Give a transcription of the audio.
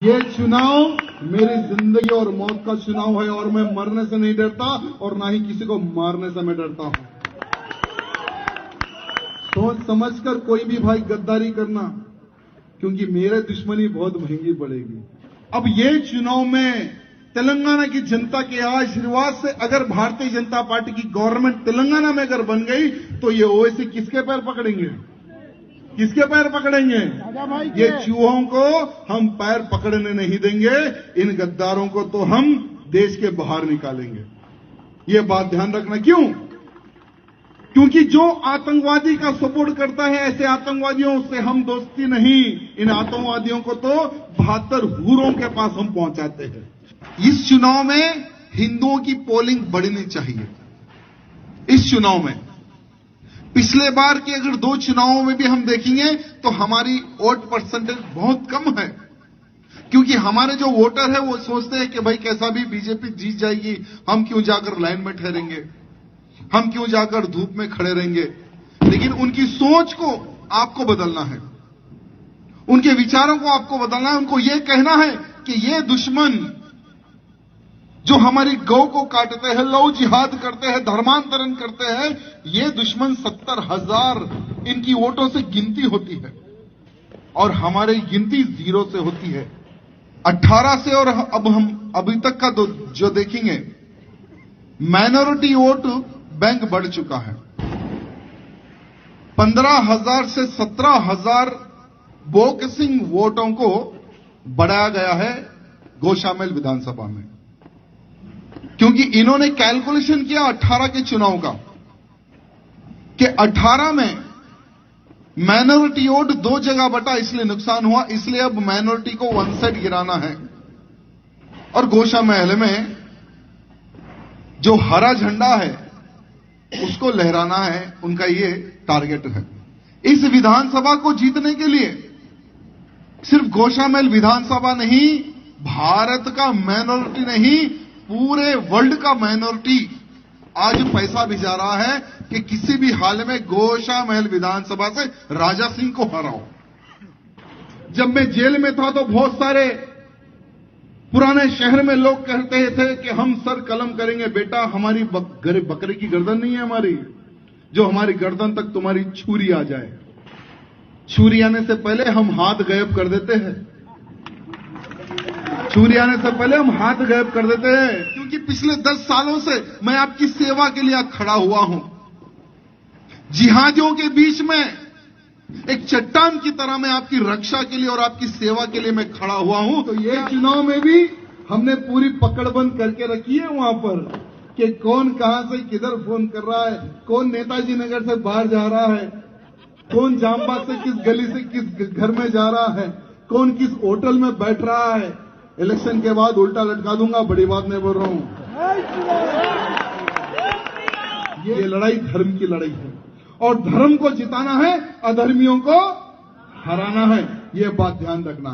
ये चुनाव मेरी जिंदगी और मौत का चुनाव है और मैं मरने से नहीं डरता और ना ही किसी को मारने से मैं डरता हूं। सोच समझकर कोई भी भाई गद्दारी करना, क्योंकि मेरे दुश्मनी बहुत महंगी पड़ेगी। अब ये चुनाव में तेलंगाना की जनता के आशीर्वाद से अगर भारतीय जनता पार्टी की गवर्नमेंट तेलंगाना में अगर बन गई तो ये ओवैसी किसके पैर पकड़ेंगे? किसके पैर पकड़ेंगे? ये चूहों को हम पैर पकड़ने नहीं देंगे। इन गद्दारों को तो हम देश के बाहर निकालेंगे। ये बात ध्यान रखना। क्यों? क्योंकि जो आतंकवादी का सपोर्ट करता है, ऐसे आतंकवादियों से हम दोस्ती नहीं। इन आतंकवादियों को तो 72 हूरों के पास हम पहुंचाते हैं। इस चुनाव में हिंदुओं की पोलिंग बढ़नी चाहिए। इस चुनाव में पिछले बार के अगर 2 चुनावों में भी हम देखेंगे तो हमारी वोट परसेंटेज बहुत कम है, क्योंकि हमारे जो वोटर है वो सोचते हैं कि भाई कैसा भी बीजेपी जीत जाएगी, हम क्यों जाकर लाइन में ठहरेंगे, हम क्यों जाकर धूप में खड़े रहेंगे। लेकिन उनकी सोच को आपको बदलना है, उनके विचारों को आपको बदलना है। उनको यह कहना है कि ये दुश्मन जो हमारी गौ को काटते हैं, लव जिहाद करते हैं, धर्मांतरण करते हैं, ये दुश्मन 70,000 इनकी वोटों से गिनती होती है और हमारी गिनती 0 से होती है। 18 से और अब हम अभी तक का जो देखेंगे, माइनॉरिटी वोट बैंक बढ़ चुका है। 15,000 से 17,000 बोकसिंग वोटों को बढ़ाया गया है गोशामेल विधानसभा में, क्योंकि इन्होंने कैलकुलेशन किया 18 के चुनाव का कि 18 में माइनॉरिटी वोट 2 जगह बटा, इसलिए नुकसान हुआ। इसलिए अब माइनॉरिटी को 1 साइड गिराना है और गोशामेल में जो हरा झंडा है उसको लहराना है। उनका ये टारगेट है। इस विधानसभा को जीतने के लिए सिर्फ गोशामेल विधानसभा नहीं, भारत का माइनॉरिटी नहीं, पूरे वर्ल्ड का माइनॉरिटी आज पैसा भिजा रहा है कि किसी भी हाल में गोशामेल विधानसभा से राजा सिंह को हराओ। जब मैं जेल में था तो बहुत सारे पुराने शहर में लोग कहते थे कि हम सर कलम करेंगे बेटा, हमारी बकरे की गर्दन नहीं है हमारी, जो हमारी गर्दन तक तुम्हारी छुरी आ जाए। छुरी आने से पहले हम हाथ गायब कर देते हैं, छुरी आने से पहले हम हाथ गायब कर देते हैं। क्योंकि पिछले 10 सालों से मैं आपकी सेवा के लिए खड़ा हुआ हूं। जिहादियों के बीच में एक चट्टान की तरह मैं आपकी रक्षा के लिए और आपकी सेवा के लिए मैं खड़ा हुआ हूं। तो ये चुनाव में भी हमने पूरी पकड़बंद करके रखी है वहां पर कि कौन कहां से किधर फोन कर रहा है, कौन नेताजी नगर से बाहर जा रहा है, कौन जामबाग से किस गली से किस घर में जा रहा है, कौन किस होटल में बैठ रहा है। इलेक्शन के बाद उल्टा लटका दूंगा, बड़ी बात नहीं बोल रहा हूं। ये लड़ाई धर्म की लड़ाई है और धर्म को जिताना है, अधर्मियों को हराना है। ये बात ध्यान रखना।